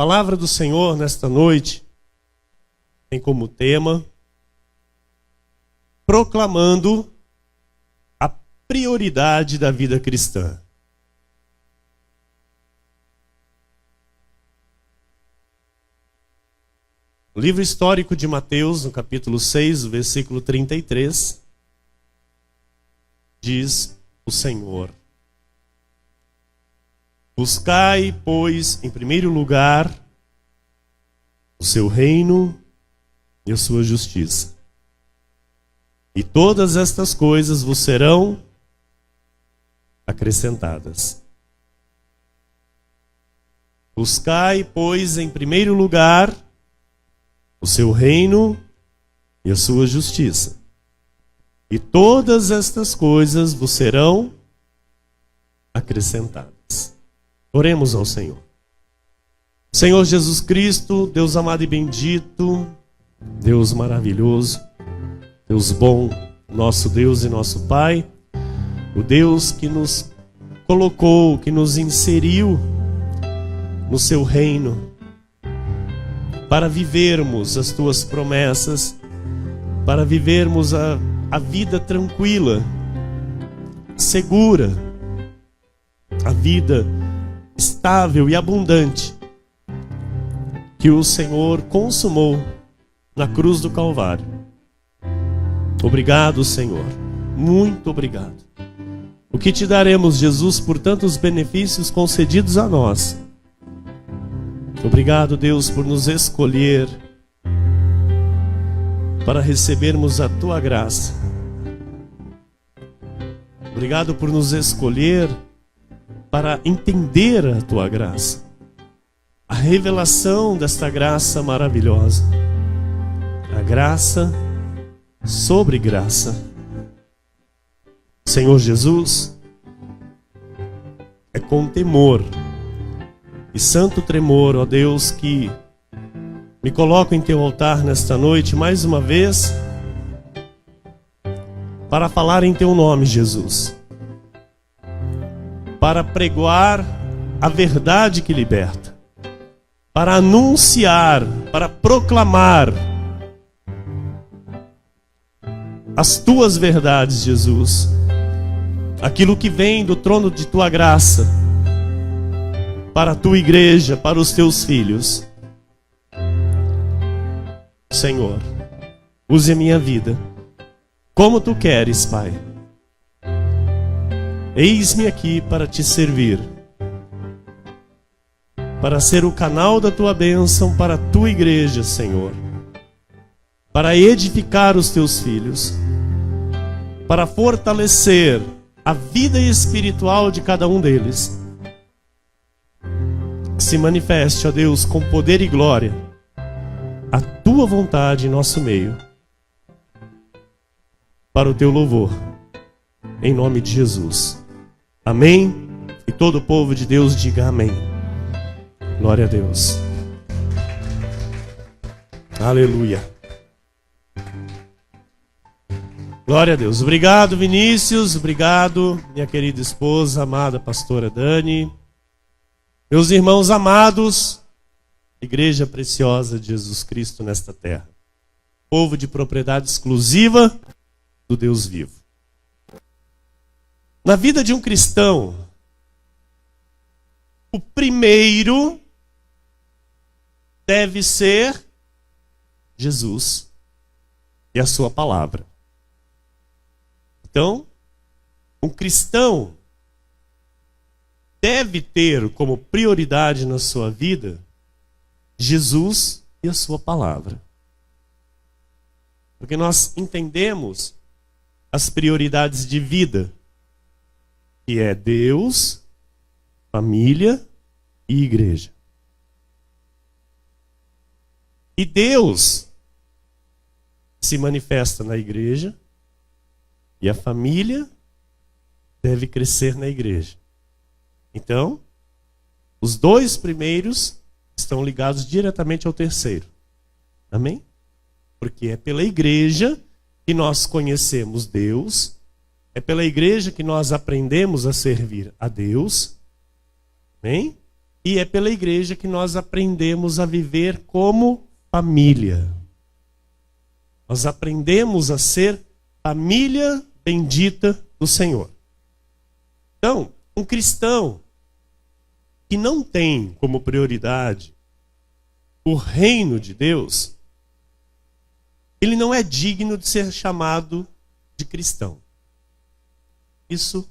palavra do Senhor nesta noite tem como tema proclamando a prioridade da vida cristã. O livro histórico de Mateus, no capítulo 6, o versículo 33, diz o Senhor: buscai, pois, em primeiro lugar, o seu reino e a sua justiça, e todas estas coisas vos serão acrescentadas. Buscai, pois, em primeiro lugar, o seu reino e a sua justiça, e todas estas coisas vos serão acrescentadas. Oremos ao Senhor. Senhor Jesus Cristo, Deus amado e bendito, Deus maravilhoso, Deus bom, nosso Deus e nosso Pai, o Deus que nos colocou, que nos inseriu no seu reino, para vivermos as tuas promessas, para vivermos a vida tranquila, segura, a vida estável e abundante que o Senhor consumou na cruz do Calvário. Obrigado, Senhor, muito obrigado. O que te daremos, Jesus, por tantos benefícios concedidos a nós? Obrigado, Deus, por nos escolher para recebermos a tua graça. Obrigado por nos escolher para entender a tua graça, a revelação desta graça maravilhosa, a graça sobre graça. Senhor Jesus, é com temor e santo tremor, ó Deus, que me coloco em teu altar nesta noite mais uma vez para falar em teu nome, Jesus, para pregoar a verdade que liberta, para anunciar, para proclamar as tuas verdades, Jesus, aquilo que vem do trono de tua graça para a tua igreja, para os teus filhos. Senhor, use a minha vida como tu queres, Pai. Eis-me aqui para te servir, para ser o canal da tua bênção para a tua igreja, Senhor, para edificar os teus filhos, para fortalecer a vida espiritual de cada um deles. Que se manifeste, ó Deus, com poder e glória a tua vontade em nosso meio, para o teu louvor, em nome de Jesus. Amém? E todo o povo de Deus diga amém. Glória a Deus. Aleluia. Glória a Deus. Obrigado, Vinícius. Obrigado, minha querida esposa, amada pastora Dani. Meus irmãos amados, igreja preciosa de Jesus Cristo nesta terra, povo de propriedade exclusiva do Deus vivo. Na vida de um cristão, o primeiro deve ser Jesus e a sua palavra. Então, um cristão deve ter como prioridade na sua vida Jesus e a sua palavra. Porque nós entendemos as prioridades de vida, que é Deus, família e igreja. E Deus se manifesta na igreja e a família deve crescer na igreja. Então, os dois primeiros estão ligados diretamente ao terceiro. Amém? Porque é pela igreja que nós conhecemos Deus, é pela igreja que nós aprendemos a servir a Deus. Amém? E é pela igreja que nós aprendemos a viver como família. Nós aprendemos a ser família bendita do Senhor. Então, um cristão que não tem como prioridade o reino de Deus, ele não é digno de ser chamado de cristão. Isso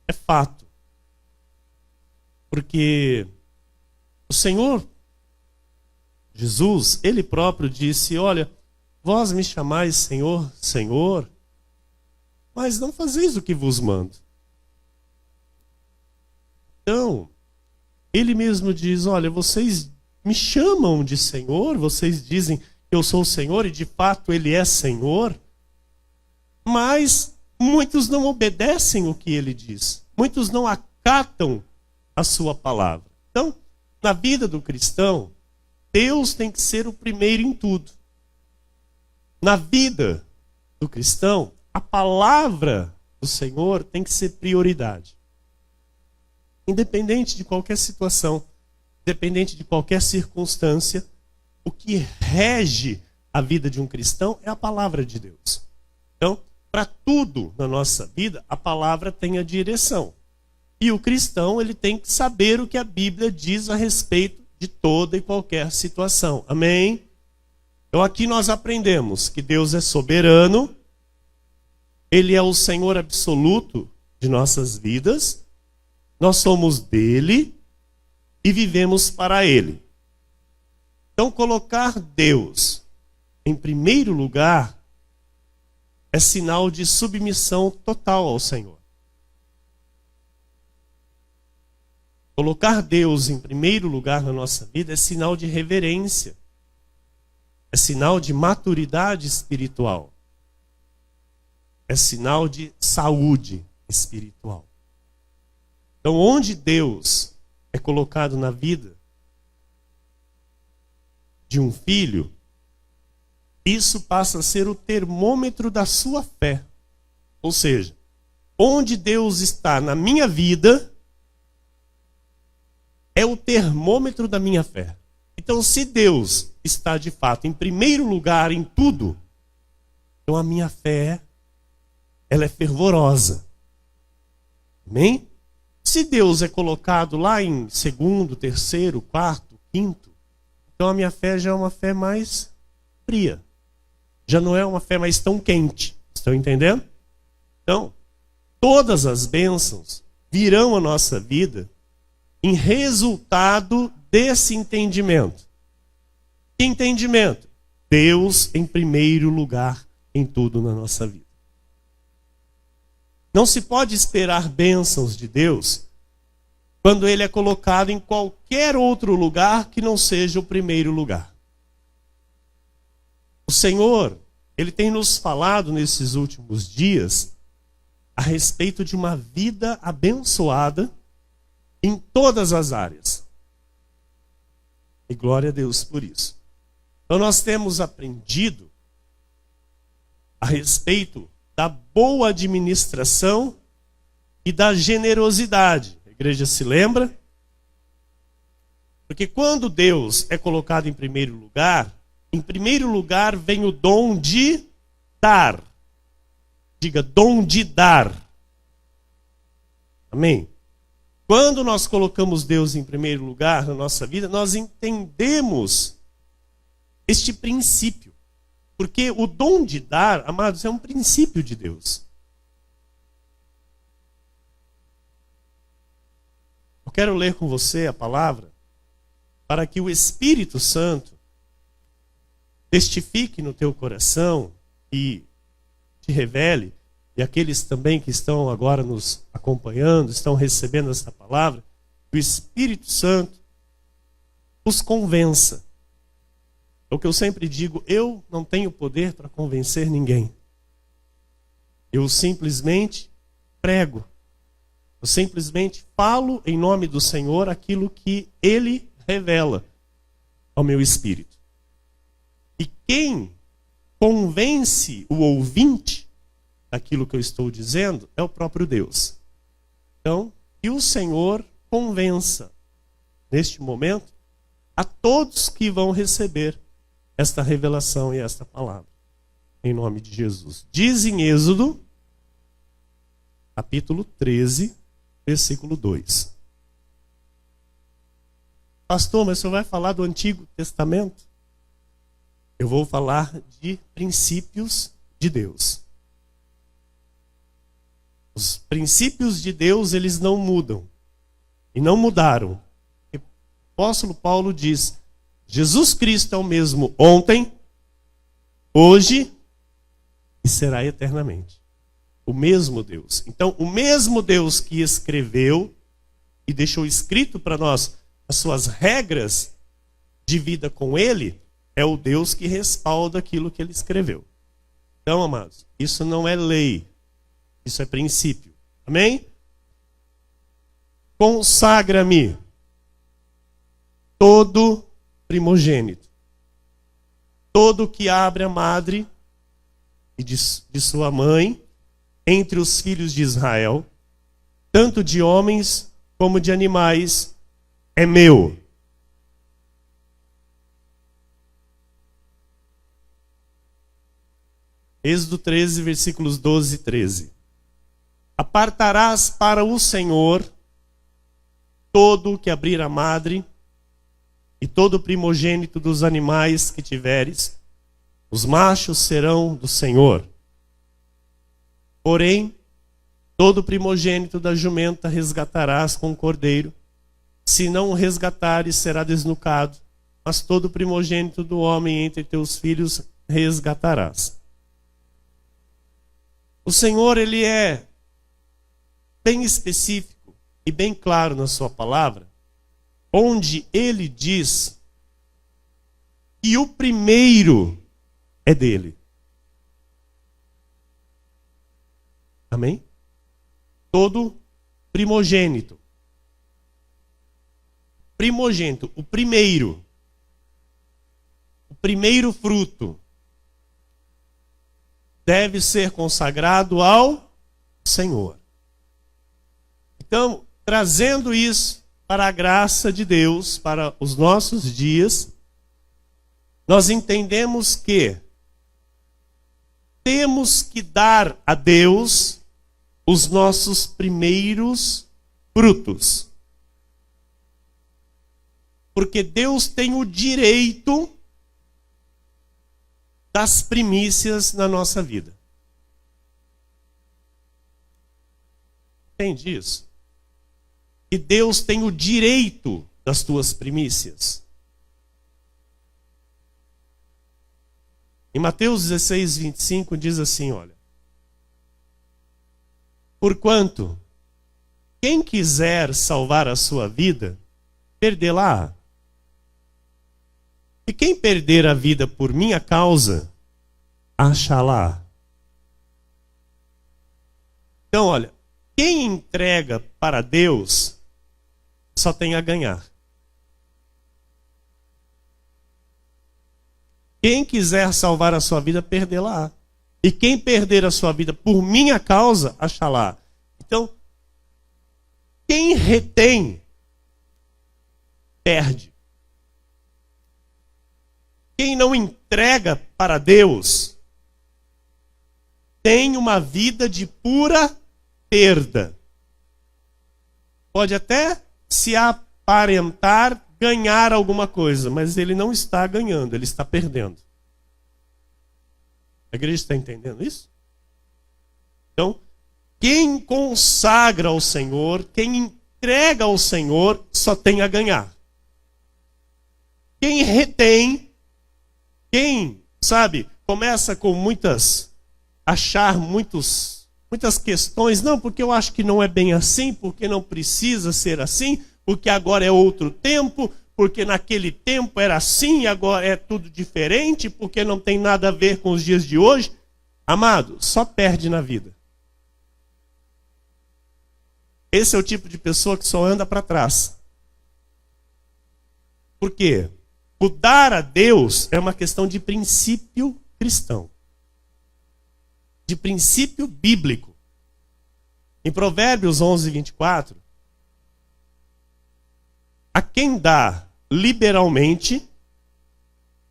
é fato. Porque o Senhor Jesus, ele próprio disse: olha, vós me chamais Senhor, Senhor, mas não fazeis o que vos mando. Então, ele mesmo diz: olha, vocês me chamam de Senhor, vocês dizem que eu sou o Senhor, e de fato ele é Senhor, mas muitos não obedecem o que ele diz, muitos não acatam a sua palavra. Então, na vida do cristão, Deus tem que ser o primeiro em tudo. Na vida do cristão, a palavra do Senhor tem que ser prioridade. Independente de qualquer situação, independente de qualquer circunstância, o que rege a vida de um cristão é a palavra de Deus. Então, para tudo na nossa vida, a palavra tem a direção. E o cristão, ele tem que saber o que a Bíblia diz a respeito de toda e qualquer situação. Amém? Então aqui nós aprendemos que Deus é soberano, Ele é o Senhor absoluto de nossas vidas, nós somos dele e vivemos para Ele. Então colocar Deus em primeiro lugar é sinal de submissão total ao Senhor. Colocar Deus em primeiro lugar na nossa vida é sinal de reverência. É sinal de maturidade espiritual. É sinal de saúde espiritual. Então, onde Deus é colocado na vida de um filho, isso passa a ser o termômetro da sua fé. Ou seja, onde Deus está na minha vida é o termômetro da minha fé. Então, se Deus está de fato em primeiro lugar em tudo, então a minha fé, ela é fervorosa. Amém? Se Deus é colocado lá em segundo, terceiro, quarto, quinto, então a minha fé já é uma fé mais fria. Já não é uma fé mais tão quente. Estão entendendo? Então, todas as bênçãos virão à nossa vida em resultado desse entendimento. Que entendimento? Deus em primeiro lugar em tudo na nossa vida. Não se pode esperar bênçãos de Deus quando Ele é colocado em qualquer outro lugar que não seja o primeiro lugar. O Senhor, Ele tem nos falado nesses últimos dias a respeito de uma vida abençoada em todas as áreas. E glória a Deus por isso. Então nós temos aprendido a respeito da boa administração e da generosidade. A igreja se lembra? Porque quando Deus é colocado em primeiro lugar vem o dom de dar. Diga, dom de dar. Amém? Quando nós colocamos Deus em primeiro lugar na nossa vida, nós entendemos este princípio. Porque o dom de dar, amados, é um princípio de Deus. Eu quero ler com você a palavra para que o Espírito Santo testifique no teu coração e te revele, e aqueles também que estão agora nos acompanhando, estão recebendo essa palavra, que o Espírito Santo os convença. É o que eu sempre digo, eu não tenho poder para convencer ninguém. Eu simplesmente prego. Eu simplesmente falo em nome do Senhor aquilo que Ele revela ao meu espírito. E quem convence o ouvinte daquilo que eu estou dizendo é o próprio Deus. Então, que o Senhor convença neste momento, a todos que vão receber esta revelação e esta palavra. Em nome de Jesus. Diz em Êxodo, capítulo 13, versículo 2. Pastor, mas o senhor vai falar do Antigo Testamento? Eu vou falar de princípios de Deus. Os princípios de Deus, eles não mudam. E não mudaram. O apóstolo Paulo diz, Jesus Cristo é o mesmo ontem, hoje e será eternamente. O mesmo Deus. Então, o mesmo Deus que escreveu e deixou escrito para nós as suas regras de vida com Ele, é o Deus que respalda aquilo que Ele escreveu. Então, amados, isso não é lei, isso é princípio. Amém? Consagra-me todo primogênito, todo que abre a madre e de sua mãe, entre os filhos de Israel, tanto de homens como de animais, é meu. Êxodo 13, versículos 12 e 13. Apartarás para o Senhor todo o que abrir a madre e todo primogênito dos animais que tiveres, os machos serão do Senhor. Porém, todo primogênito da jumenta resgatarás com o cordeiro. Se não o resgatares, será desnucado. Mas todo primogênito do homem entre teus filhos resgatarás. O Senhor, Ele é bem específico e bem claro na sua palavra, onde Ele diz que o primeiro é dele. Amém? Todo primogênito. Primogênito, o primeiro fruto, deve ser consagrado ao Senhor. Então, trazendo isso para a graça de Deus, para os nossos dias, nós entendemos que temos que dar a Deus os nossos primeiros frutos. Porque Deus tem o direito das primícias na nossa vida. Entende isso? Que Deus tem o direito das tuas primícias. Em Mateus 16, 25 diz assim, olha. Porquanto, quem quiser salvar a sua vida, perdê-la. E quem perder a vida por minha causa, achá-la. Então, olha, quem entrega para Deus só tem a ganhar. Quem quiser salvar a sua vida, perdê-la. E quem perder a sua vida por minha causa, achá-la. Então, quem retém, perde. Quem não entrega para Deus, tem uma vida de pura perda. Pode até se aparentar ganhar alguma coisa, mas ele não está ganhando, ele está perdendo. A igreja está entendendo isso? Então, quem consagra ao Senhor, quem entrega ao Senhor, só tem a ganhar. Quem retém, quem, sabe, começa com achar muitas questões, não, porque eu acho que não é bem assim, porque não precisa ser assim, porque agora é outro tempo, porque naquele tempo era assim e agora é tudo diferente, porque não tem nada a ver com os dias de hoje. Amado, só perde na vida. Esse é o tipo de pessoa que só anda para trás. Por quê? O dar a Deus é uma questão de princípio cristão. De princípio bíblico. Em Provérbios 11, 24, A quem dá liberalmente,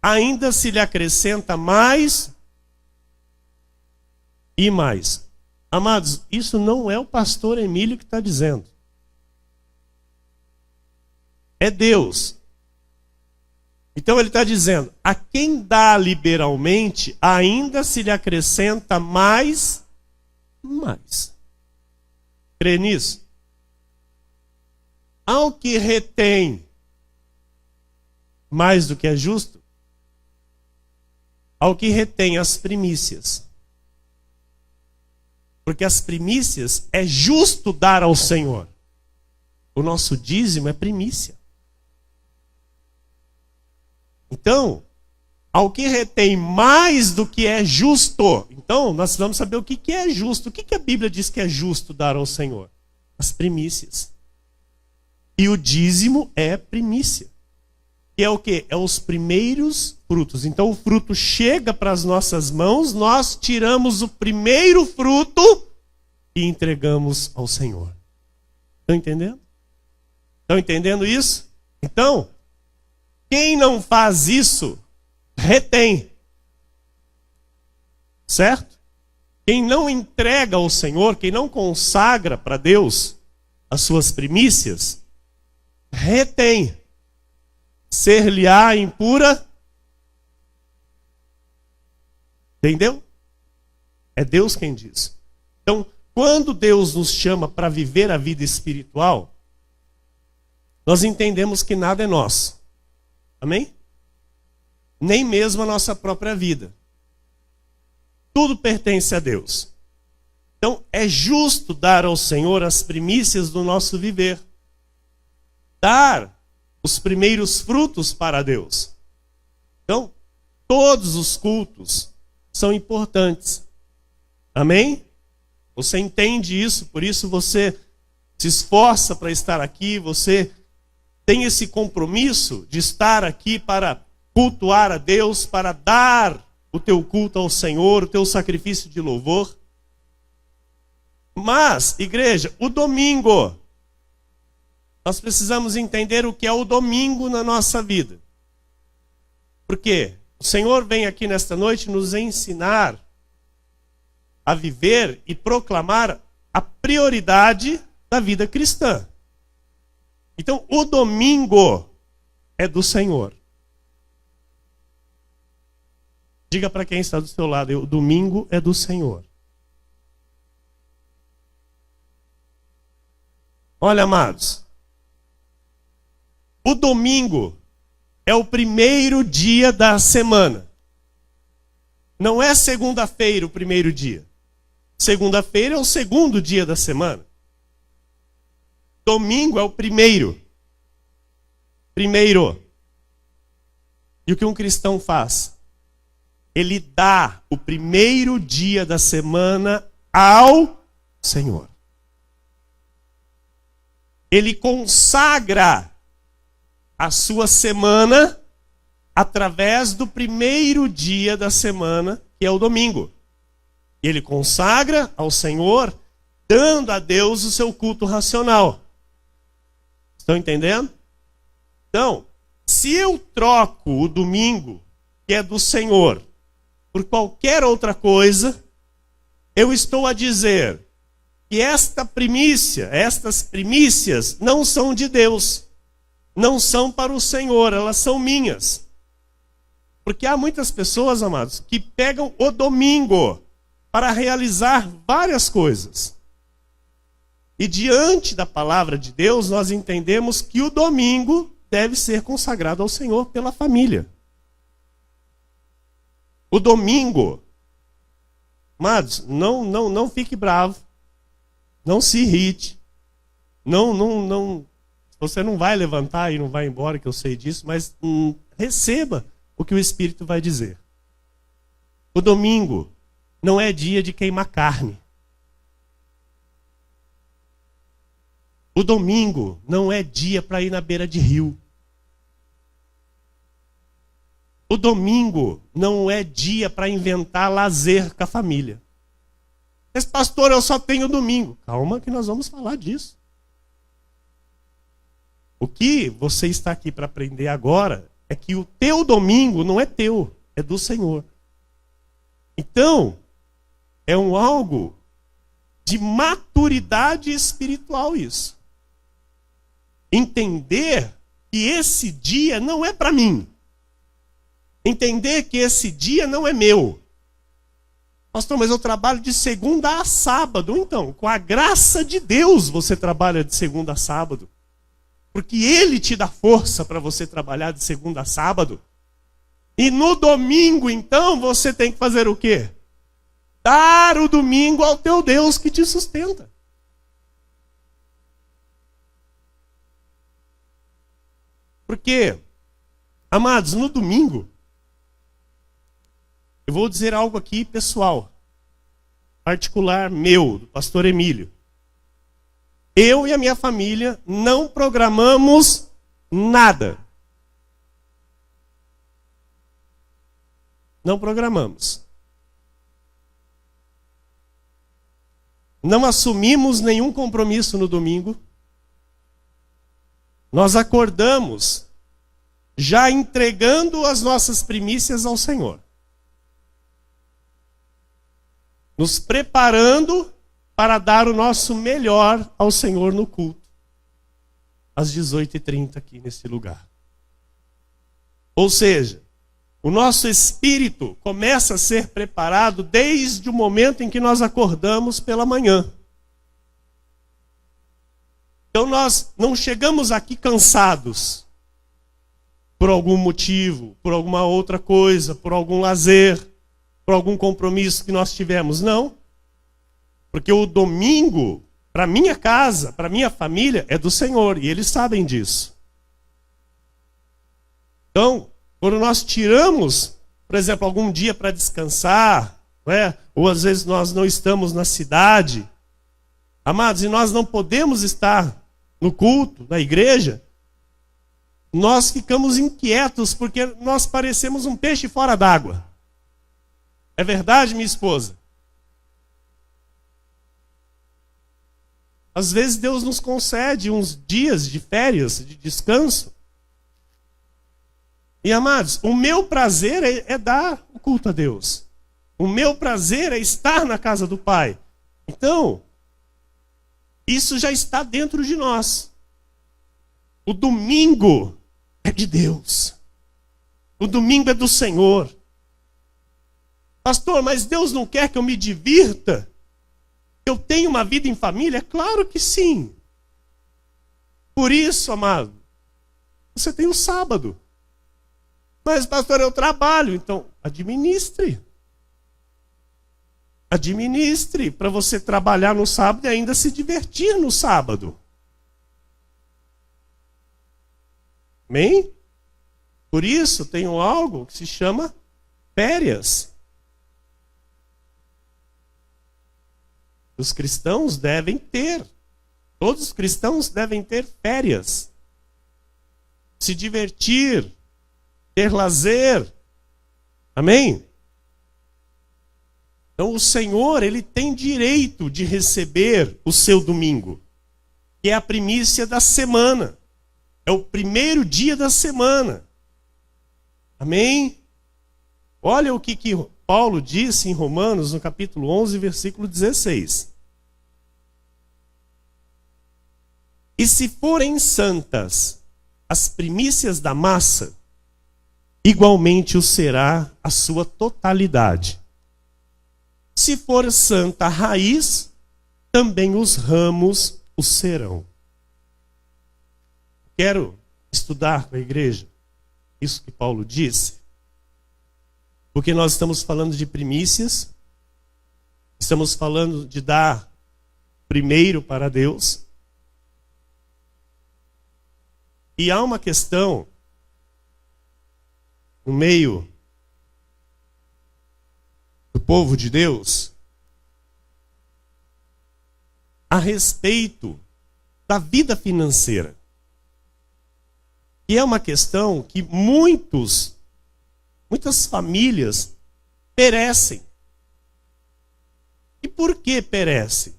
ainda se lhe acrescenta mais e mais. Amados, isso não é o pastor Emílio que está dizendo. É Deus. Então ele está dizendo, a quem dá liberalmente, ainda se lhe acrescenta mais. Crê nisso? Ao que retém mais do que é justo, ao que retém as primícias. Porque as primícias é justo dar ao Senhor. O nosso dízimo é primícia. Então, ao que retém mais do que é justo. Então, nós vamos saber o que é justo. O que a Bíblia diz que é justo dar ao Senhor? As primícias. E o dízimo é primícia. Que é o quê? É os primeiros frutos. Então o fruto chega para as nossas mãos, nós tiramos o primeiro fruto e entregamos ao Senhor. Estão entendendo? Estão entendendo isso? Então, quem não faz isso, retém. Certo? Quem não entrega ao Senhor, quem não consagra para Deus as suas primícias, retém. Ser-lhe-á impura. Entendeu? É Deus quem diz. Então, quando Deus nos chama para viver a vida espiritual, nós entendemos que nada é nosso. Amém? Nem mesmo a nossa própria vida. Tudo pertence a Deus. Então, é justo dar ao Senhor as primícias do nosso viver. Dar os primeiros frutos para Deus. Então, todos os cultos são importantes. Amém? Você entende isso, por isso você se esforça para estar aqui, você tem esse compromisso de estar aqui para cultuar a Deus, para dar o teu culto ao Senhor, o teu sacrifício de louvor. Mas, igreja, o domingo, nós precisamos entender o que é o domingo na nossa vida. Por quê? O Senhor vem aqui nesta noite nos ensinar a viver e proclamar a prioridade da vida cristã. Então, o domingo é do Senhor. Diga para quem está do seu lado, o domingo é do Senhor. Olha, amados, o domingo é o primeiro dia da semana. Não é segunda-feira o primeiro dia. Segunda-feira é o segundo dia da semana. Domingo é o primeiro. Primeiro. E o que um cristão faz? Ele dá o primeiro dia da semana ao Senhor. Ele consagra a sua semana através do primeiro dia da semana, que é o domingo. Ele consagra ao Senhor, dando a Deus o seu culto racional. Estão entendendo? Então, se eu troco o domingo, que é do Senhor, por qualquer outra coisa, eu estou a dizer que estas primícias não são de Deus. Não são para o Senhor, elas são minhas. Porque há muitas pessoas, amados, que pegam o domingo para realizar várias coisas. E diante da palavra de Deus, nós entendemos que o domingo deve ser consagrado ao Senhor pela família. O domingo, amados, não fique bravo, não se irrite, você não vai levantar e não vai embora, que eu sei disso, mas receba o que o Espírito vai dizer. O domingo não é dia de queimar carne. O domingo não é dia para ir na beira de rio. O domingo não é dia para inventar lazer com a família. Mas, pastor, eu só tenho domingo. Calma que nós vamos falar disso. O que você está aqui para aprender agora é que o teu domingo não é teu, é do Senhor. Então, é algo de maturidade espiritual isso. Entender que esse dia não é para mim. Entender que esse dia não é meu. Pastor, mas eu trabalho de segunda a sábado. Então, com a graça de Deus você trabalha de segunda a sábado. Porque Ele te dá força para você trabalhar de segunda a sábado. E no domingo, então, você tem que fazer o quê? Dar o domingo ao teu Deus que te sustenta. Porque, amados, no domingo, eu vou dizer algo aqui pessoal, particular meu, do pastor Emílio. Eu e a minha família não programamos nada. Não programamos. Não assumimos nenhum compromisso no domingo. Nós acordamos já entregando as nossas primícias ao Senhor. Nos preparando para dar o nosso melhor ao Senhor no culto. Às 18h30 aqui nesse lugar. Ou seja, o nosso espírito começa a ser preparado desde o momento em que nós acordamos pela manhã. Então nós não chegamos aqui cansados por algum motivo, por alguma outra coisa, por algum lazer, por algum compromisso que nós tivemos. Não. Porque o domingo, para minha casa, para minha família, é do Senhor. E eles sabem disso. Então, quando nós tiramos, por exemplo, algum dia para descansar, não é? Ou às vezes nós não estamos na cidade, amados, e nós não podemos estar no culto, na igreja, nós ficamos inquietos porque nós parecemos um peixe fora d'água. É verdade, minha esposa? Às vezes Deus nos concede uns dias de férias, de descanso. E amados, o meu prazer é dar o culto a Deus. O meu prazer é estar na casa do Pai. Então, isso já está dentro de nós. O domingo é de Deus. O domingo é do Senhor. Pastor, mas Deus não quer que eu me divirta? Que eu tenha uma vida em família? Claro que sim. Por isso, amado, você tem o sábado. Mas, pastor, eu trabalho. Então, administre. Administre para você trabalhar no sábado e ainda se divertir no sábado. Amém? Por isso, tenho algo que se chama férias. Os cristãos devem ter. Todos os cristãos devem ter férias. Se divertir. Ter lazer. Amém? Então o Senhor, Ele tem direito de receber o seu domingo. Que é a primícia da semana. É o primeiro dia da semana. Amém? Olha o que Paulo disse em Romanos, no capítulo 11, versículo 16. E se forem santas as primícias da massa, igualmente o será a sua totalidade. Se for santa a raiz, também os ramos o serão. Quero estudar com a igreja isso que Paulo disse, porque nós estamos falando de primícias, estamos falando de dar primeiro para Deus, e há uma questão no meio do povo de Deus a respeito da vida financeira. E é uma questão que muitas famílias perecem. E por que perecem?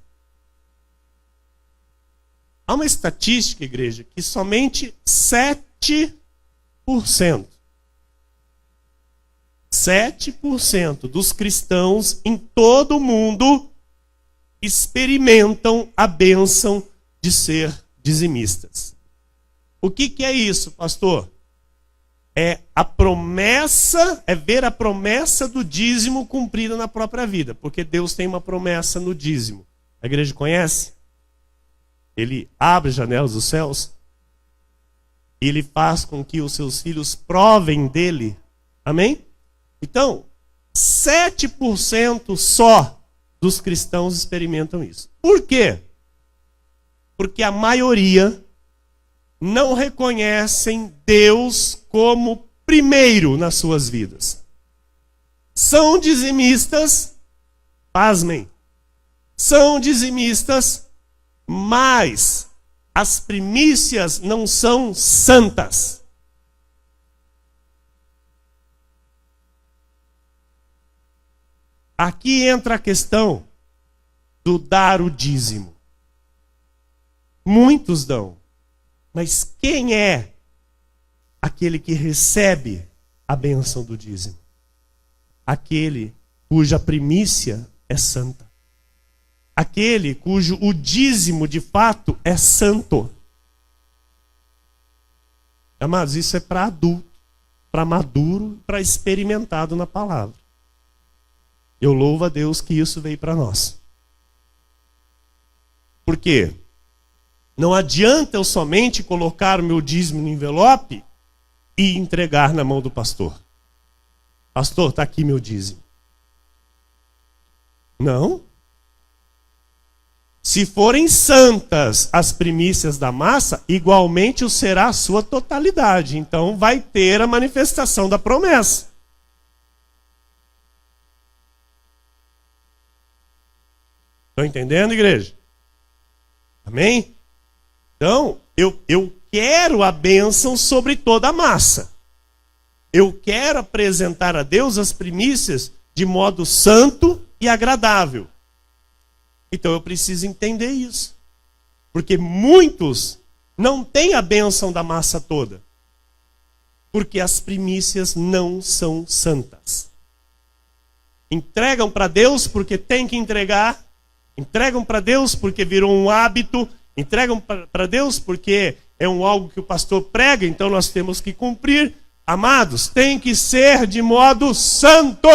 Há uma estatística, igreja, que somente 7% dos cristãos em todo o mundo experimentam a bênção de ser dizimistas. O que é isso, pastor? É a promessa, é ver a promessa do dízimo cumprida na própria vida, porque Deus tem uma promessa no dízimo. A igreja conhece? Ele abre as janelas dos céus, e ele faz com que os seus filhos provem dele. Amém? Então, 7% só dos cristãos experimentam isso. Por quê? Porque a maioria não reconhecem Deus como primeiro nas suas vidas. São dizimistas, pasmem, são dizimistas, mas as primícias não são santas. Aqui entra a questão do dar o dízimo. Muitos dão, mas quem é aquele que recebe a bênção do dízimo? Aquele cuja primícia é santa. Aquele cujo o dízimo de fato é santo. Amados, isso é para adulto, para maduro, para experimentado na palavra. Eu louvo a Deus que isso veio para nós. Por quê? Não adianta eu somente colocar o meu dízimo no envelope e entregar na mão do pastor. Pastor, está aqui meu dízimo. Não. Se forem santas as primícias da massa, igualmente o será a sua totalidade. Então vai ter a manifestação da promessa. Estão entendendo, igreja? Amém? Então, eu quero a bênção sobre toda a massa. Eu quero apresentar a Deus as primícias de modo santo e agradável. Então eu preciso entender isso. Porque muitos não têm a bênção da massa toda. Porque as primícias não são santas. Entregam para Deus porque tem que entregar. Entregam para Deus porque virou um hábito. Entregam para Deus porque é algo que o pastor prega, então nós temos que cumprir. Amados, tem que ser de modo santo.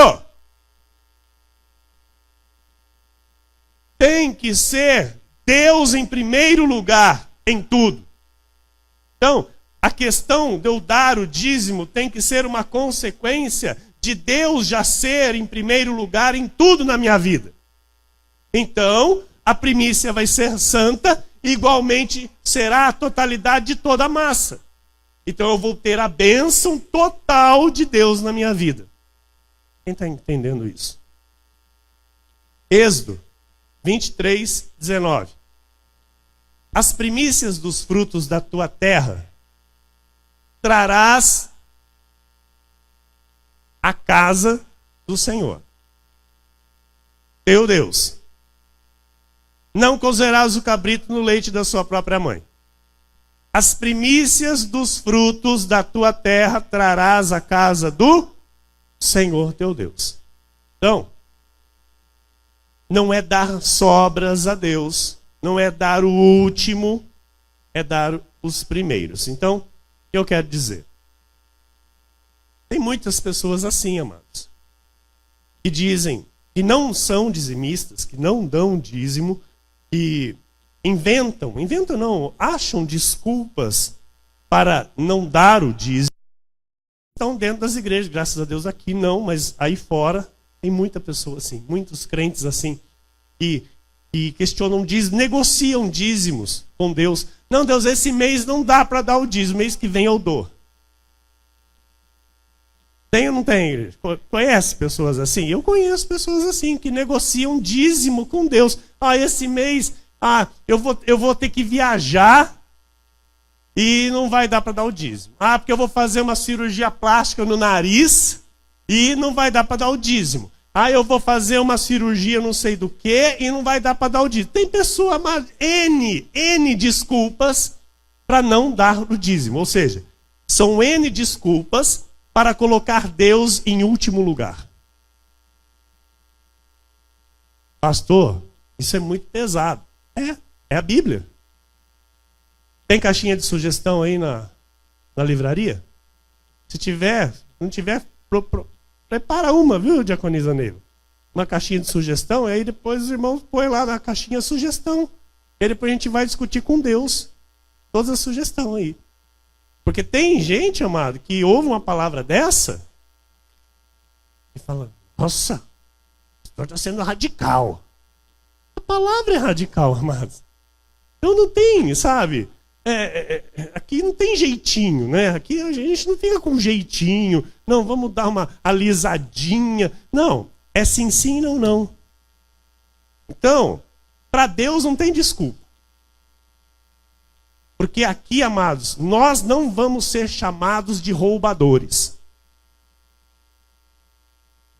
Tem que ser Deus em primeiro lugar em tudo. Então, a questão de eu dar o dízimo tem que ser uma consequência de Deus já ser em primeiro lugar em tudo na minha vida. Então, a primícia vai ser santa, e igualmente será a totalidade de toda a massa. Então eu vou ter a bênção total de Deus na minha vida. Quem está entendendo isso? Êxodo 23, 19. As primícias dos frutos da tua terra trarás à casa do Senhor, teu Deus. Não cozerás o cabrito no leite da sua própria mãe. As primícias dos frutos da tua terra trarás à casa do Senhor teu Deus. Então, não é dar sobras a Deus, não é dar o último, é dar os primeiros. Então, o que eu quero dizer? Tem muitas pessoas assim, amados, que dizem que não são dizimistas, que não dão dízimo, que acham desculpas para não dar o dízimo. Estão dentro das igrejas, graças a Deus aqui não, mas aí fora tem muita pessoa assim, muitos crentes assim, que questionam dízimo, negociam dízimos com Deus. Não, Deus, esse mês não dá para dar o dízimo, mês que vem eu dou. Tem ou não tem, igreja? Conhece pessoas assim? Eu conheço pessoas assim, que negociam dízimo com Deus. Esse mês, eu vou ter que viajar e não vai dar para dar o dízimo. Porque eu vou fazer uma cirurgia plástica no nariz e não vai dar para dar o dízimo. Ah, eu vou fazer uma cirurgia não sei do que e não vai dar para dar o dízimo. Tem pessoa, mas N desculpas para não dar o dízimo. Ou seja, são N desculpas para colocar Deus em último lugar. Pastor, isso é muito pesado. É a Bíblia. Tem caixinha de sugestão aí na livraria? Se tiver, não tiver, prepara uma, viu, diaconisa Neiva? Uma caixinha de sugestão, e aí depois os irmãos põem lá na caixinha sugestão. E aí depois a gente vai discutir com Deus todas as sugestões aí. Porque tem gente, amado, que ouve uma palavra dessa e fala, nossa, o pastor está sendo radical. A palavra é radical, amados. Então não tem, sabe? Aqui não tem jeitinho, né? Aqui a gente não fica com jeitinho. Não, vamos dar uma alisadinha. Não, é sim, sim, não, não. Então, para Deus não tem desculpa. Porque aqui, amados, nós não vamos ser chamados de roubadores.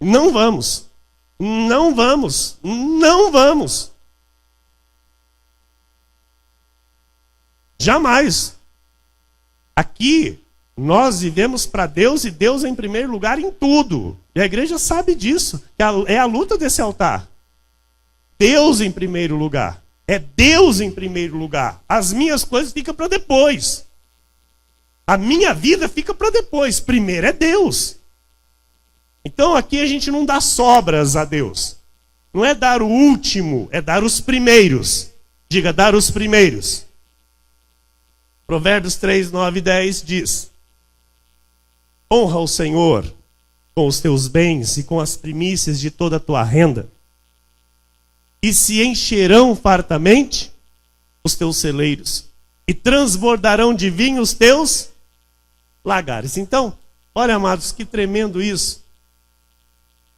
Não vamos. Não vamos. Não vamos. Jamais. Aqui, nós vivemos para Deus e Deus é em primeiro lugar em tudo. E a igreja sabe disso. É a luta desse altar. Deus em primeiro lugar. É Deus em primeiro lugar. As minhas coisas ficam para depois. A minha vida fica para depois. Primeiro é Deus. Então aqui a gente não dá sobras a Deus. Não é dar o último, é dar os primeiros. Diga, dar os primeiros. Provérbios 3, 9 e 10 diz: honra o Senhor com os teus bens e com as primícias de toda a tua renda, e se encherão fartamente os teus celeiros, e transbordarão de vinho os teus lagares. Então, olha, amados, que tremendo isso.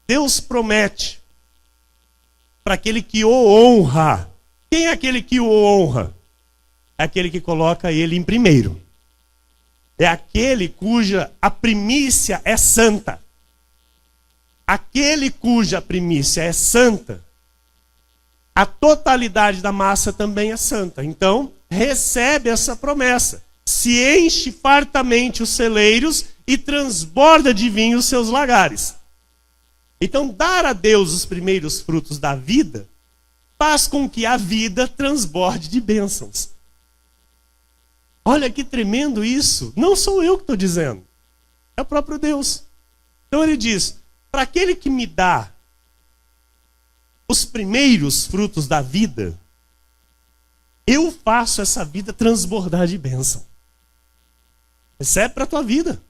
Deus promete para aquele que o honra. Quem é aquele que o honra? É aquele que coloca ele em primeiro. É aquele cuja a primícia é santa. Aquele cuja primícia é santa, a totalidade da massa também é santa. Então, recebe essa promessa. Se enche fartamente os celeiros e transborda de vinho os seus lagares. Então, dar a Deus os primeiros frutos da vida faz com que a vida transborde de bênçãos. Olha que tremendo isso. Não sou eu que estou dizendo. É o próprio Deus. Então ele diz, para aquele que me dá os primeiros frutos da vida, eu faço essa vida transbordar de bênção. Recebe para a tua vida.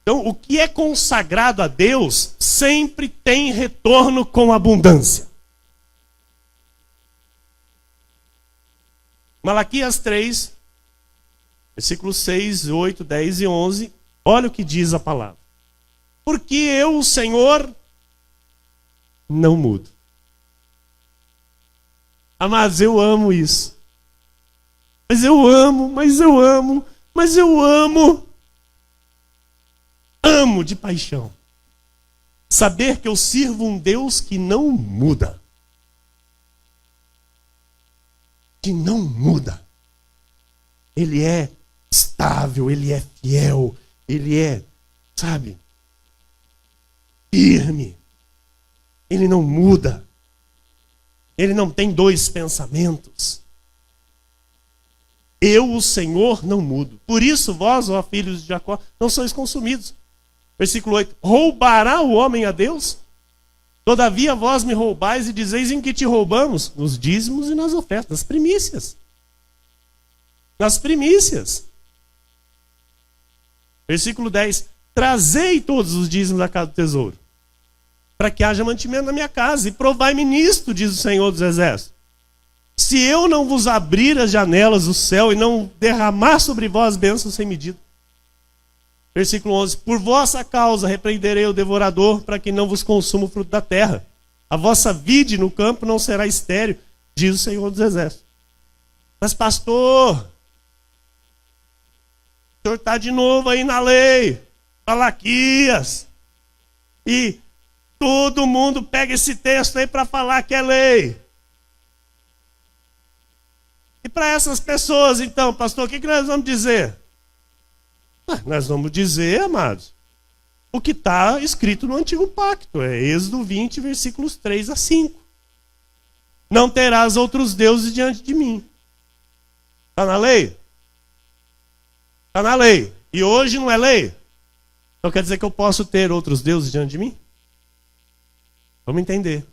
Então, o que é consagrado a Deus sempre tem retorno com abundância. Malaquias 3, versículos 6, 8, 10 e 11. Olha o que diz a palavra. Porque eu, o Senhor, não mudo. Amados, eu amo isso. Mas eu amo. Amo de paixão. Saber que eu sirvo um Deus que não muda. Que não muda. Ele é estável, ele é fiel, ele é, sabe, firme. Ele não muda. Ele não tem dois pensamentos. Eu, o Senhor, não mudo. Por isso, vós, ó filhos de Jacó, não sois consumidos. Versículo 8. Roubará o homem a Deus? Todavia vós me roubais e dizeis em que te roubamos? Nos dízimos e nas ofertas, nas primícias. Nas primícias. Versículo 10. Trazei todos os dízimos da casa do tesouro, para que haja mantimento na minha casa, e provai-me nisto, diz o Senhor dos Exércitos. Se eu não vos abrir as janelas do céu e não derramar sobre vós bênçãos sem medida. Versículo 11. Por vossa causa repreenderei o devorador, para que não vos consuma o fruto da terra. A vossa vide no campo não será estéril, diz o Senhor dos Exércitos. Mas pastor, o senhor está de novo aí na lei, Malaquias. E Todo mundo pega esse texto aí para falar que é lei. E para essas pessoas, então, pastor, o que nós vamos dizer? Nós vamos dizer, amados, o que está escrito no Antigo Pacto. É Êxodo 20, versículos 3 a 5. Não terás outros deuses diante de mim. Está na lei? Está na lei. E hoje não é lei? Então quer dizer que eu posso ter outros deuses diante de mim? Vamos entender.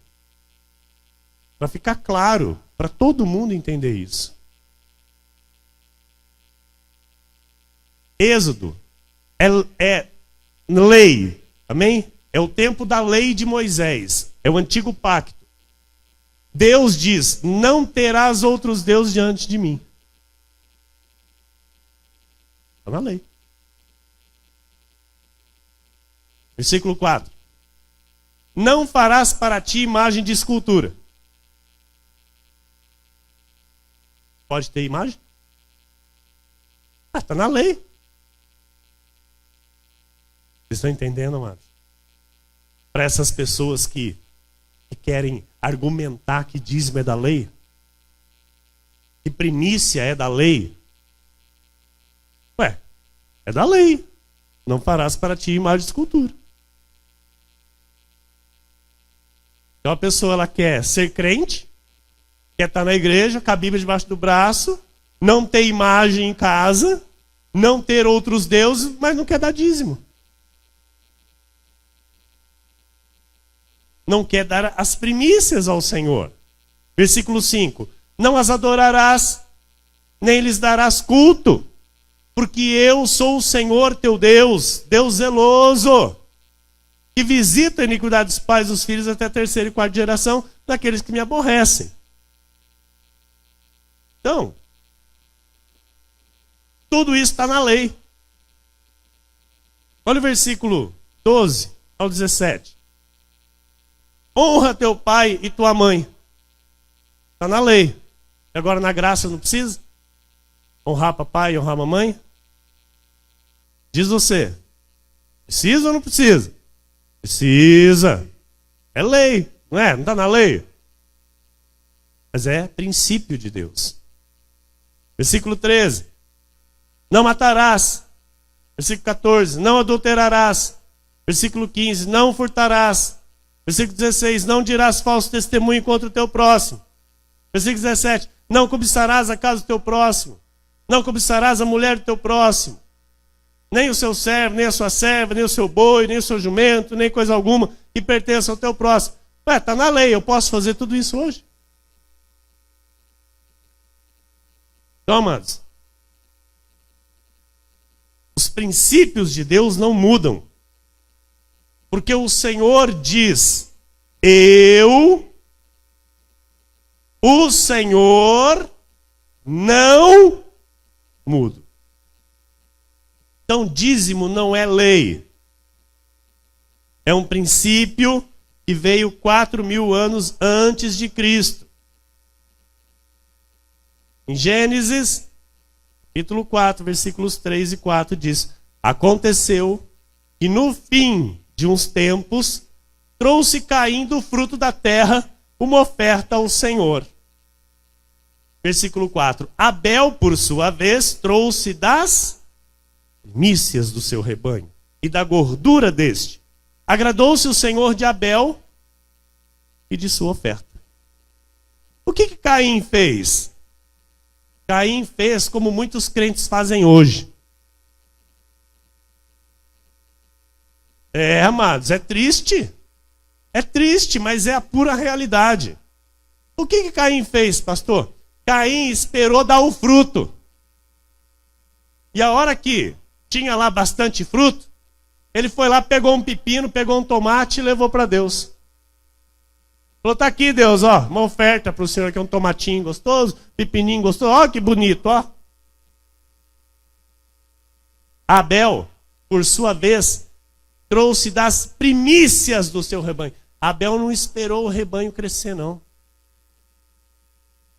Para ficar claro, para todo mundo entender isso. Êxodo é lei, amém? É o tempo da lei de Moisés, é o antigo pacto. Deus diz, não terás outros deuses diante de mim. Está na lei. Versículo 4. Não farás para ti imagem de escultura. Pode ter imagem? Está na lei. Vocês estão entendendo, amados? Para essas pessoas que querem argumentar que dízimo é da lei, que primícia é da lei. É da lei. Não farás para ti imagem de escultura. Então a pessoa ela quer ser crente, quer estar na igreja, com a Bíblia debaixo do braço, não ter imagem em casa, não ter outros deuses, mas não quer dar dízimo. Não quer dar as primícias ao Senhor. Versículo 5. Não as adorarás, nem lhes darás culto, porque eu sou o Senhor teu Deus, Deus zeloso, que visita a iniquidade dos pais dos filhos até a terceira e quarta geração daqueles que me aborrecem. Então, tudo isso está na lei. Olha o versículo 12 ao 17. Honra teu pai e tua mãe. Está na lei. E agora na graça não precisa? Honrar papai e honrar mamãe? Diz você. Precisa ou não precisa? Precisa. É lei, não é? Não está na lei? Mas é princípio de Deus. Versículo 13. Não matarás. Versículo 14. Não adulterarás. Versículo 15. Não furtarás. Versículo 16. Não dirás falso testemunho contra o teu próximo. Versículo 17. Não cobiçarás a casa do teu próximo. Não cobiçarás a mulher do teu próximo. Nem o seu servo, nem a sua serva, nem o seu boi, nem o seu jumento, nem coisa alguma que pertença ao teu próximo. Está na lei, eu posso fazer tudo isso hoje? Então, amados, os princípios de Deus não mudam. Porque o Senhor diz, o Senhor, não mudo. Então, dízimo não é lei. É um princípio que veio 4.000 anos antes de Cristo. Em Gênesis, capítulo 4, versículos 3 e 4, diz: aconteceu que no fim de uns tempos, trouxe Caim do fruto da terra uma oferta ao Senhor. Versículo 4. Abel, por sua vez, trouxe das primícias do seu rebanho e da gordura deste. Agradou-se o Senhor de Abel e de sua oferta. O que Caim fez? Caim fez como muitos crentes fazem hoje. Amados, é triste. É triste, mas é a pura realidade. O que Caim fez, pastor? Caim esperou dar o fruto. E a hora que tinha lá bastante fruto, ele foi lá, pegou um pepino, pegou um tomate e levou para Deus. Falou, tá aqui, Deus, ó, uma oferta para o Senhor, que é um tomatinho gostoso, pepininho gostoso, ó que bonito, ó. Abel, por sua vez, trouxe das primícias do seu rebanho. Abel não esperou o rebanho crescer, não.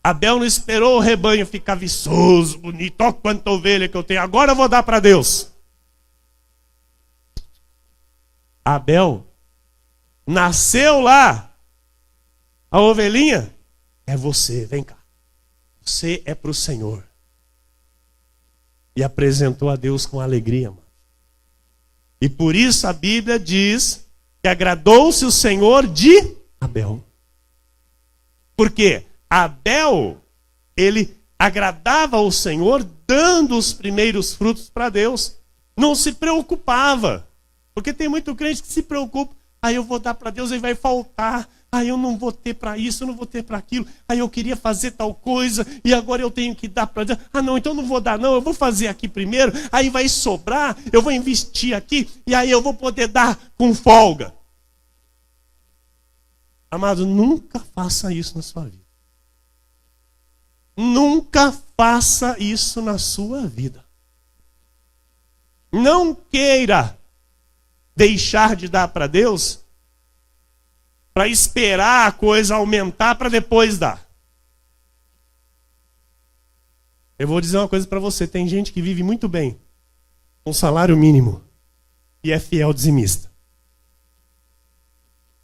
Abel não esperou o rebanho ficar viçoso, bonito. Olha quanta ovelha que eu tenho. Agora eu vou dar para Deus. Abel Nasceu lá a ovelhinha, é você, vem cá. Você é para o Senhor. E apresentou a Deus com alegria, mano. E por isso a Bíblia diz que agradou-se o Senhor de Abel. Por quê? Abel, ele agradava o Senhor dando os primeiros frutos para Deus. Não se preocupava. Porque tem muito crente que se preocupa. Aí eu vou dar para Deus e vai faltar. Aí eu não vou ter para isso, eu não vou ter para aquilo. Aí eu queria fazer tal coisa e agora eu tenho que dar para Deus. Ah não, então não vou dar não, eu vou fazer aqui primeiro. Aí vai sobrar, eu vou investir aqui e aí eu vou poder dar com folga. Amado, nunca faça isso na sua vida. Nunca faça isso na sua vida. Não queira deixar de dar para Deus para esperar a coisa aumentar para depois dar. Eu vou dizer uma coisa para você. Tem gente que vive muito bem com salário mínimo e é fiel dizimista.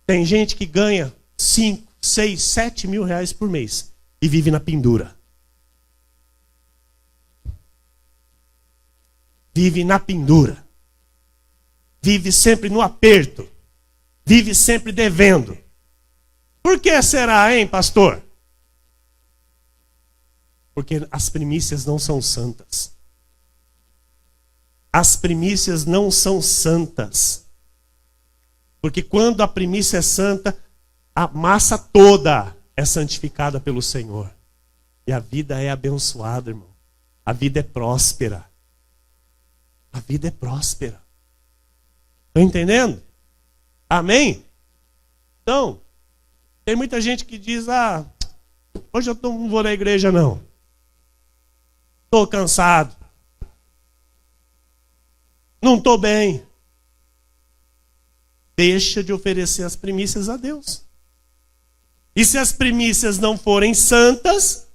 Tem gente que ganha 5, 6, 7 mil reais por mês e vive na pendura. Vive na pendura. Vive sempre no aperto. Vive sempre devendo. Por que será, hein, pastor? Porque as primícias não são santas. As primícias não são santas. Porque quando a primícia é santa, a massa toda é santificada pelo Senhor. E a vida é abençoada, irmão. A vida é próspera. A vida é próspera. Estão entendendo? Amém? Então, tem muita gente que diz, hoje eu não vou na igreja não. Estou cansado. Não estou bem. Deixa de oferecer as primícias a Deus. E se as primícias não forem santas,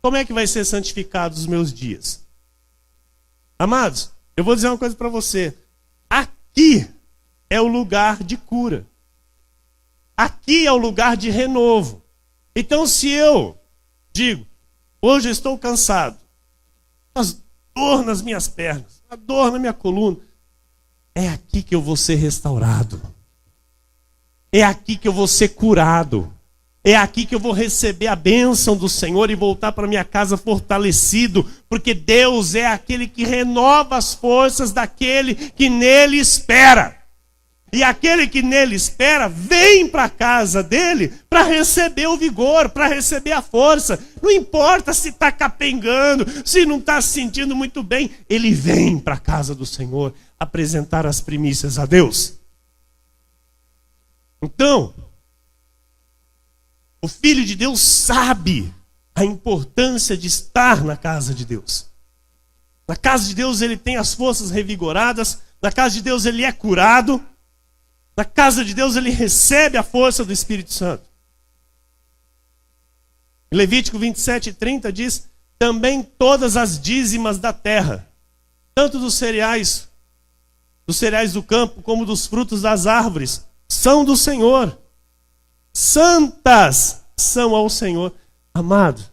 como é que vai ser santificados os meus dias? Amados, eu vou dizer uma coisa para você. Aqui é o lugar de cura. Aqui é o lugar de renovo. Então se eu digo, hoje eu estou cansado, uma dor nas minhas pernas, uma dor na minha coluna, é aqui que eu vou ser restaurado. É aqui que eu vou ser curado. É aqui que eu vou receber a bênção do Senhor e voltar para minha casa fortalecido, porque Deus é aquele que renova as forças daquele que nele espera. E aquele que nele espera, vem para a casa dele para receber o vigor, para receber a força. Não importa se está capengando, se não está se sentindo muito bem, ele vem para a casa do Senhor apresentar as primícias a Deus. Então, o Filho de Deus sabe a importância de estar na casa de Deus. Na casa de Deus ele tem as forças revigoradas, na casa de Deus ele é curado, na casa de Deus ele recebe a força do Espírito Santo. Em Levítico 27:30 diz, também todas as dízimas da terra, tanto dos cereais do campo, como dos frutos das árvores, são do Senhor. Santas são ao Senhor. Amado,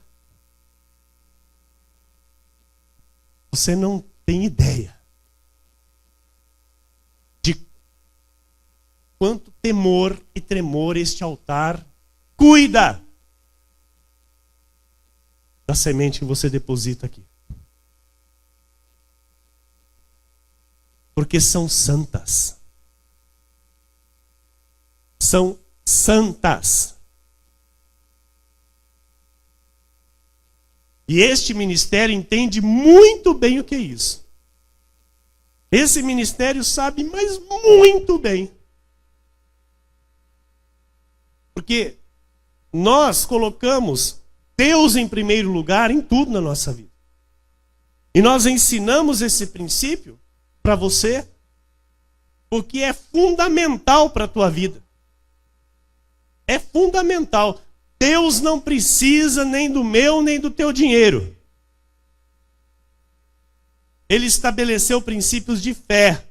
você não tem ideia de quanto temor e tremor este altar cuida da semente que você deposita aqui. Porque são santas. São santas. E este ministério entende muito bem o que é isso. Esse ministério sabe, mas muito bem. Porque nós colocamos Deus em primeiro lugar em tudo na nossa vida. E nós ensinamos esse princípio para você, porque é fundamental para a tua vida. É fundamental. Deus não precisa nem do meu, nem do teu dinheiro. Ele estabeleceu princípios de fé.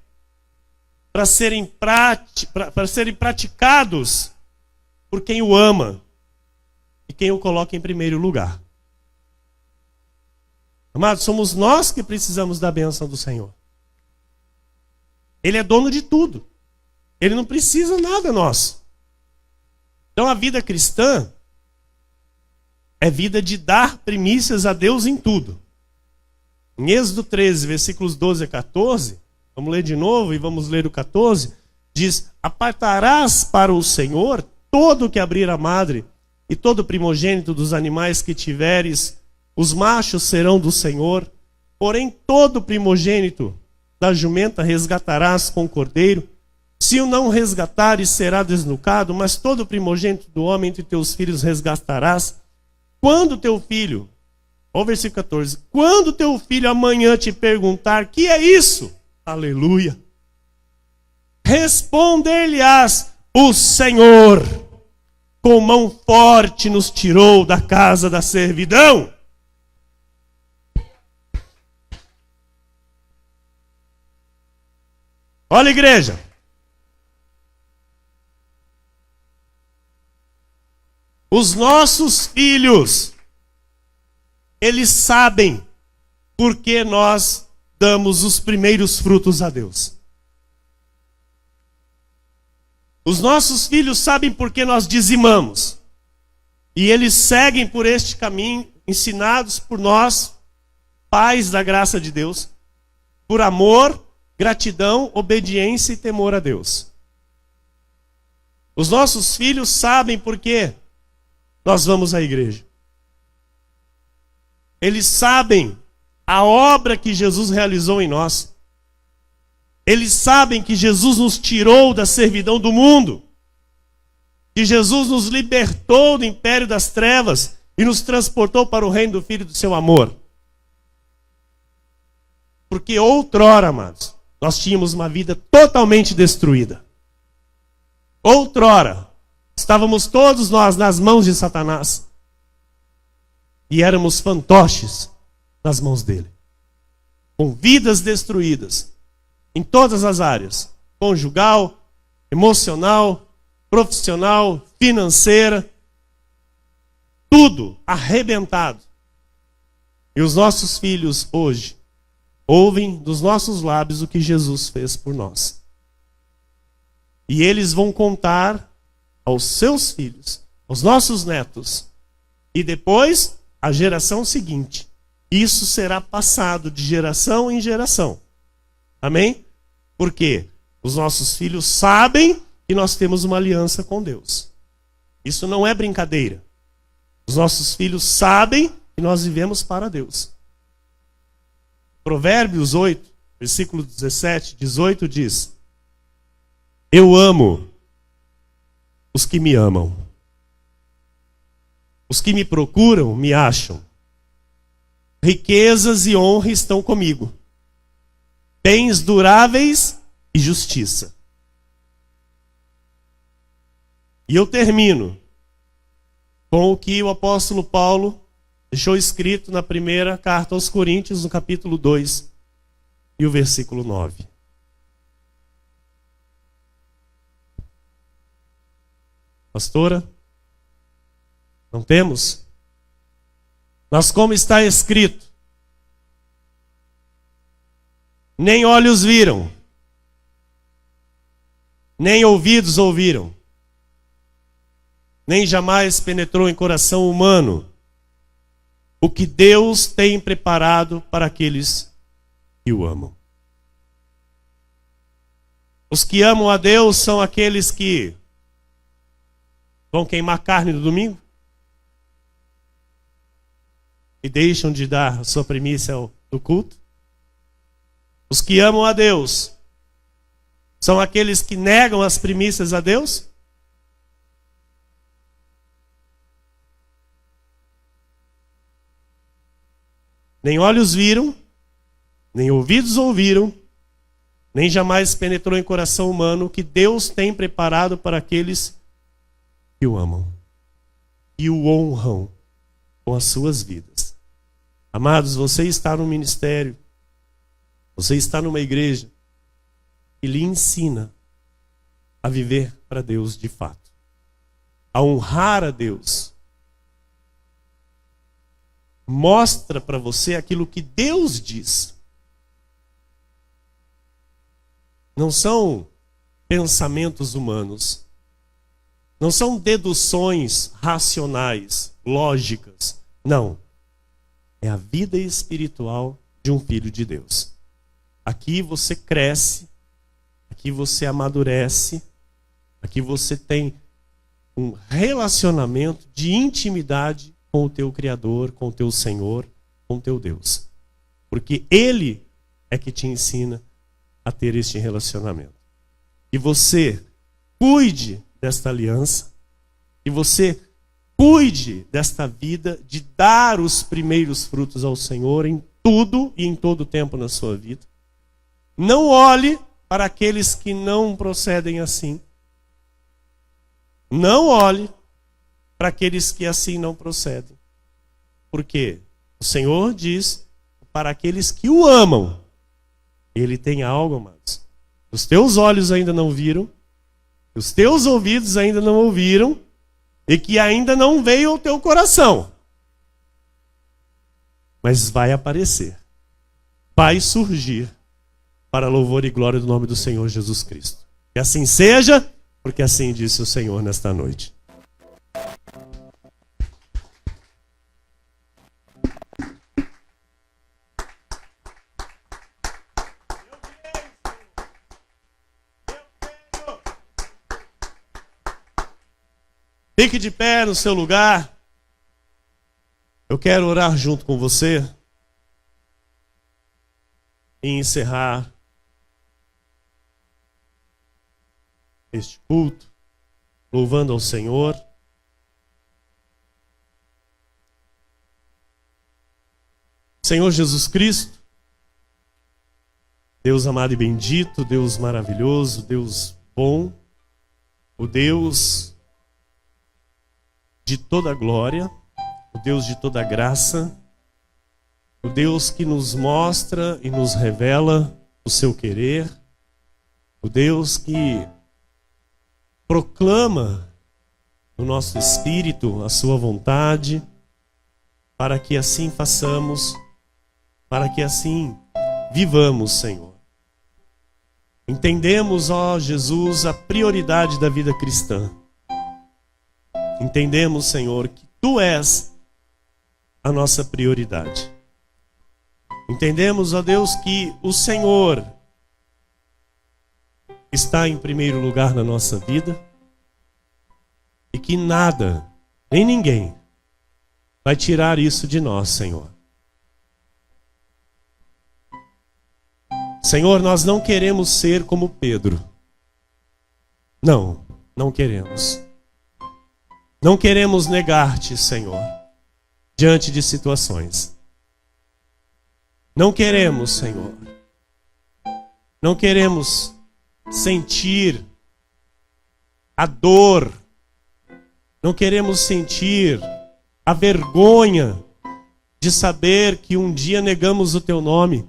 para serem praticados por quem o ama e quem o coloca em primeiro lugar. Amados, somos nós que precisamos da bênção do Senhor. Ele é dono de tudo. Ele não precisa nada nosso. Então a vida cristã é vida de dar primícias a Deus em tudo. Em Êxodo 13, versículos 12 a 14, vamos ler de novo e vamos ler o 14, diz: apartarás para o Senhor todo o que abrir a madre, e todo primogênito dos animais que tiveres, os machos serão do Senhor, porém todo primogênito da jumenta resgatarás com o cordeiro. Se o não resgatares, será desnucado, mas todo primogênito do homem entre teus filhos resgatarás. Quando teu filho, olha o versículo 14, quando teu filho amanhã te perguntar, que é isso? Aleluia. Responder-lhe-ás: o Senhor com mão forte nos tirou da casa da servidão. Olha, igreja. Os nossos filhos, eles sabem por que nós damos os primeiros frutos a Deus. Os nossos filhos sabem por que nós dizimamos. E eles seguem por este caminho, ensinados por nós, pais da graça de Deus, por amor, gratidão, obediência e temor a Deus. Os nossos filhos sabem por que nós vamos à igreja. Eles sabem a obra que Jesus realizou em nós. Eles sabem que Jesus nos tirou da servidão do mundo, que Jesus nos libertou do império das trevas e nos transportou para o reino do Filho do seu amor. Porque outrora, amados, nós tínhamos uma vida totalmente destruída. Outrora, estávamos todos nós nas mãos de Satanás. E éramos fantoches nas mãos dele. Com vidas destruídas. Em todas as áreas. Conjugal, emocional, profissional, financeira. Tudo arrebentado. E os nossos filhos hoje ouvem dos nossos lábios o que Jesus fez por nós. E eles vão contar aos seus filhos, aos nossos netos, e depois a geração seguinte. Isso será passado de geração em geração. Amém? Porque os nossos filhos sabem que nós temos uma aliança com Deus. Isso não é brincadeira. Os nossos filhos sabem que nós vivemos para Deus. Provérbios 8, versículo 17, 18 diz: eu amo os que me amam. Os que me procuram me acham. Riquezas e honra estão comigo. Bens duráveis e justiça. E eu termino com o que o apóstolo Paulo deixou escrito na primeira carta aos Coríntios, no capítulo 2 e o versículo 9. Pastora, não temos? Mas como está escrito, nem olhos viram, nem ouvidos ouviram, nem jamais penetrou em coração humano o que Deus tem preparado para aqueles que o amam. Os que amam a Deus são aqueles que vão queimar carne no domingo e deixam de dar a sua primícia do culto. Os que amam a Deus são aqueles que negam as primícias a Deus. Nem olhos viram, nem ouvidos ouviram, nem jamais penetrou em coração humano o que Deus tem preparado para aqueles que o amam e o honram com as suas vidas. Amados, você está no ministério, você está numa igreja, e lhe ensina a viver para Deus de fato, a honrar a Deus. Mostra para você aquilo que Deus diz. Não são pensamentos humanos. Não são deduções racionais, lógicas. Não. É a vida espiritual de um filho de Deus. Aqui você cresce, aqui você amadurece, aqui você tem um relacionamento de intimidade com o teu Criador, com o teu Senhor, com o teu Deus. Porque Ele é que te ensina a ter este relacionamento. E você cuide desta aliança, e você cuide desta vida de dar os primeiros frutos ao Senhor em tudo e em todo tempo na sua vida. Não olhe para aqueles que não procedem assim. Não olhe para aqueles que assim não procedem. Porque o Senhor diz para aqueles que o amam, Ele tem algo, amados. Os teus olhos ainda não viram, os teus ouvidos ainda não ouviram, e que ainda não veio ao teu coração. Mas vai aparecer, vai surgir, para louvor e glória do nome do Senhor Jesus Cristo. Que assim seja, porque assim disse o Senhor nesta noite. Fique de pé no seu lugar. Eu quero orar junto com você e encerrar este culto, louvando ao Senhor. Senhor Jesus Cristo, Deus amado e bendito, Deus maravilhoso, Deus bom, o Deus de toda glória, o Deus de toda graça, o Deus que nos mostra e nos revela o seu querer, o Deus que proclama no nosso espírito a sua vontade, para que assim façamos, para que assim vivamos, Senhor. Entendemos, ó Jesus, a prioridade da vida cristã. Entendemos, Senhor, que Tu és a nossa prioridade. Entendemos, ó Deus, que o Senhor está em primeiro lugar na nossa vida e que nada, nem ninguém, vai tirar isso de nós, Senhor. Senhor, nós não queremos ser como Pedro. Não, não queremos. Não queremos negar-te, Senhor, diante de situações. Não queremos, Senhor. Não queremos sentir a dor. Não queremos sentir a vergonha de saber que um dia negamos o teu nome.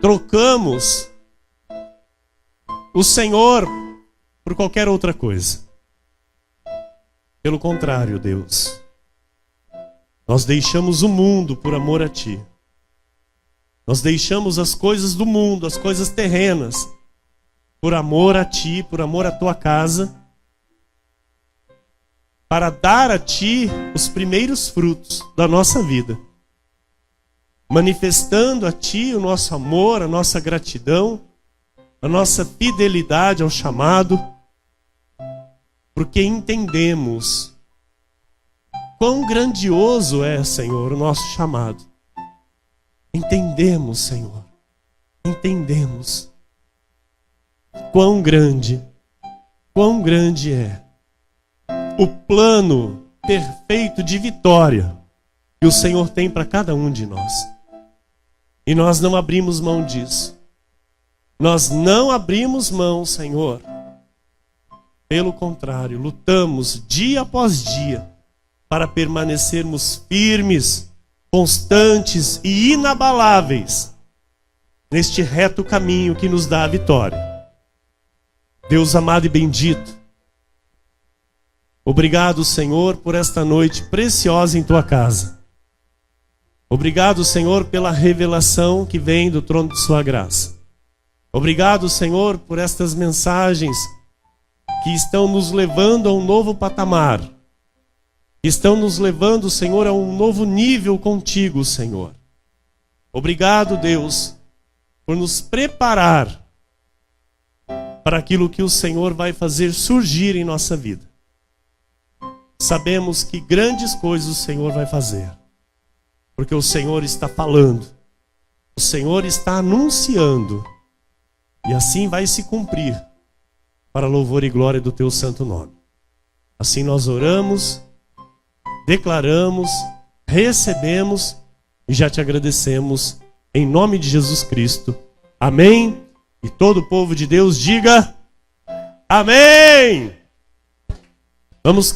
Trocamos o Senhor por qualquer outra coisa. Pelo contrário, Deus, nós deixamos o mundo por amor a Ti. Nós deixamos as coisas do mundo, as coisas terrenas, por amor a Ti, por amor à Tua casa, para dar a Ti os primeiros frutos da nossa vida, manifestando a Ti o nosso amor, a nossa gratidão, a nossa fidelidade ao chamado, porque entendemos quão grandioso é, Senhor, o nosso chamado. Entendemos, Senhor, entendemos quão grande é o plano perfeito de vitória que o Senhor tem para cada um de nós. E nós não abrimos mão disso. Nós não abrimos mão, Senhor. Pelo contrário, lutamos dia após dia para permanecermos firmes, constantes e inabaláveis neste reto caminho que nos dá a vitória. Deus amado e bendito, obrigado, Senhor, por esta noite preciosa em tua casa. Obrigado, Senhor, pela revelação que vem do trono de sua graça. Obrigado, Senhor, por estas mensagens que estão nos levando a um novo patamar. Estão nos levando, Senhor, a um novo nível contigo, Senhor. Obrigado, Deus, por nos preparar para aquilo que o Senhor vai fazer surgir em nossa vida. Sabemos que grandes coisas o Senhor vai fazer, porque o Senhor está falando, o Senhor está anunciando, e assim vai se cumprir, para louvor e glória do teu santo nome. Assim nós oramos, declaramos, recebemos e já te agradecemos em nome de Jesus Cristo. Amém. E todo o povo de Deus diga amém. Vamos